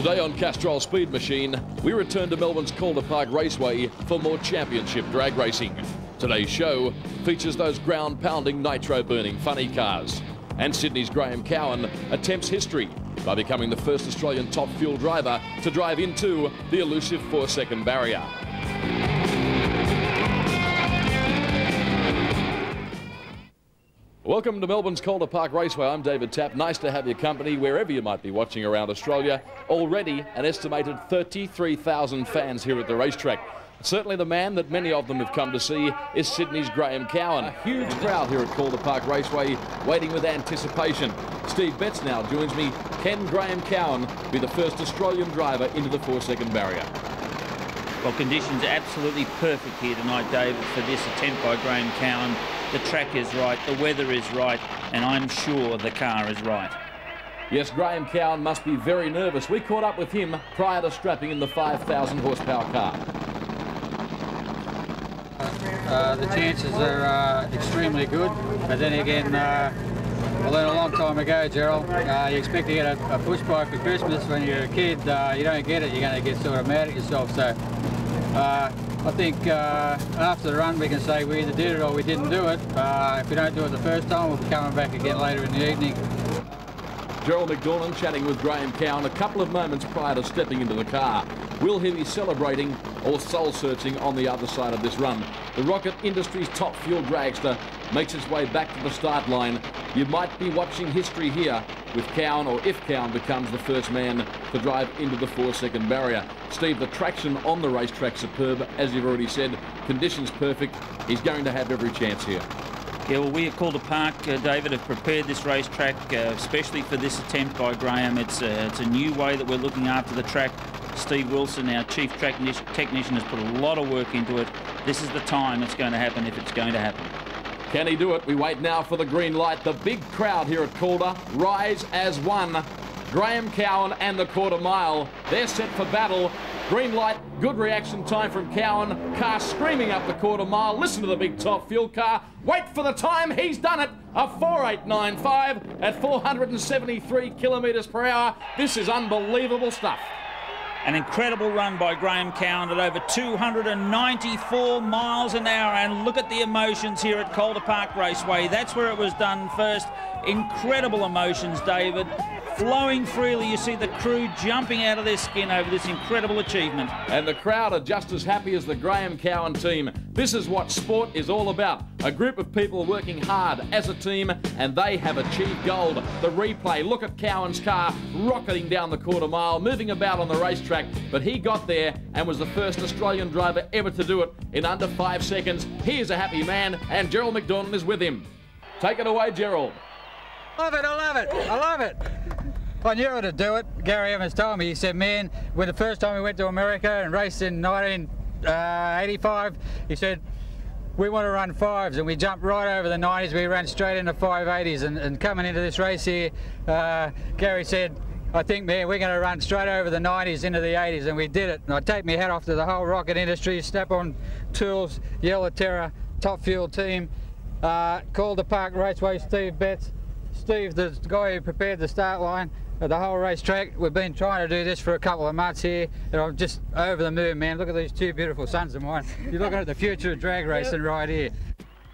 Today on Castrol Speed Machine, we return to Melbourne's Calder Park Raceway for more championship drag racing. Today's show features those ground-pounding, nitro-burning funny cars. And Sydney's Graeme Cowin attempts history by becoming the first Australian top fuel driver to drive into the elusive 4-second barrier. Welcome to Melbourne's Calder Park Raceway. I'm David Tapp. Nice to have your company wherever you might be watching around Australia. Already an estimated 33,000 fans here at the racetrack. Certainly the man that many of them have come to see is Sydney's Graeme Cowin. A huge crowd here at Calder Park Raceway waiting with anticipation. Steve Betts now joins me. Can Graeme Cowin be the first Australian driver into the 4-second barrier? Well, conditions are absolutely perfect here tonight, David, for this attempt by Graeme Cowin. The track is right, the weather is right, and I'm sure the car is right. Yes, Graeme Cowin must be very nervous. We caught up with him prior to strapping in the 5,000 horsepower car. The chances are extremely good, but then again, I learned a long time ago, Gerald, you expect to get a push bike for Christmas when you're a kid. You don't get it, you're going to get sort of mad at yourself. So I think after the run we can say we either did it or we didn't do it. If we don't do it the first time, we'll be coming back again later in the evening. Gerald McDornan chatting with Graeme Cowin a couple of moments prior to stepping into the car. Will he be celebrating or soul-searching on the other side of this run? The Rocket Industries top fuel dragster makes its way back to the start line. You might be watching history here with Cowin, or if Cowin becomes the first man to drive into the 4-second barrier. Steve, the traction on the racetrack superb, as you've already said. Conditions perfect. He's going to have every chance here. Yeah, well, we at Calder Park, David, have prepared this racetrack especially for this attempt by Graeme. It's a new way that we're looking after the track. Steve Wilson, our chief track technician, has put a lot of work into it. This is the time it's going to happen if it's going to happen. Can he do it? We wait now for the green light. The big crowd here at Calder rise as one. Graeme Cowin and the quarter mile. They're set for battle. Green light, good reaction time from Cowin. Car screaming up the quarter mile. Listen to the big top fuel car. Wait for the time. He's done it. A 4.895 at 473 kilometres per hour. This is unbelievable stuff. An incredible run by Graeme Cowin at over 294 miles an hour. And look at the emotions here at Calder Park Raceway. That's where it was done first. Incredible emotions, David. Flowing freely. You see the crew jumping out of their skin over this incredible achievement. And the crowd are just as happy as the Graeme Cowin team. This is what sport is all about. A group of people working hard as a team, and they have achieved gold. The replay, look at Cowin's car rocketing down the quarter mile, moving about on the racetrack, but he got there and was the first Australian driver ever to do it in under 5 seconds. He is a happy man, and Gerald McDornan is with him. Take it away, Gerald. Love it, I love it, I love it. I knew how to do it. Gary Evans told me, he said, man, when the first time we went to America and raced in 1985, he said, we want to run 5s, and we jumped right over the 90s. We ran straight into 580s, and coming into this race here, Gary said, I think, man, we're going to run straight over the 90s into the 80s, and we did it. And I take my hat off to the whole Rocket Industries, Snap-on Tools, Yellow Terror, Top Fuel team, Calder Park Raceway, Steve Betts. Steve, the guy who prepared the start line of the whole racetrack. We've been trying to do this for a couple of months here, and I'm just over the moon, man. Look at these two beautiful sons of mine. You're looking at the future of drag racing right here.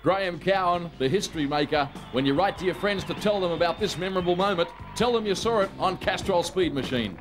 Graeme Cowin, the history maker. When you write to your friends to tell them about this memorable moment, tell them you saw it on Castrol Speed Machine.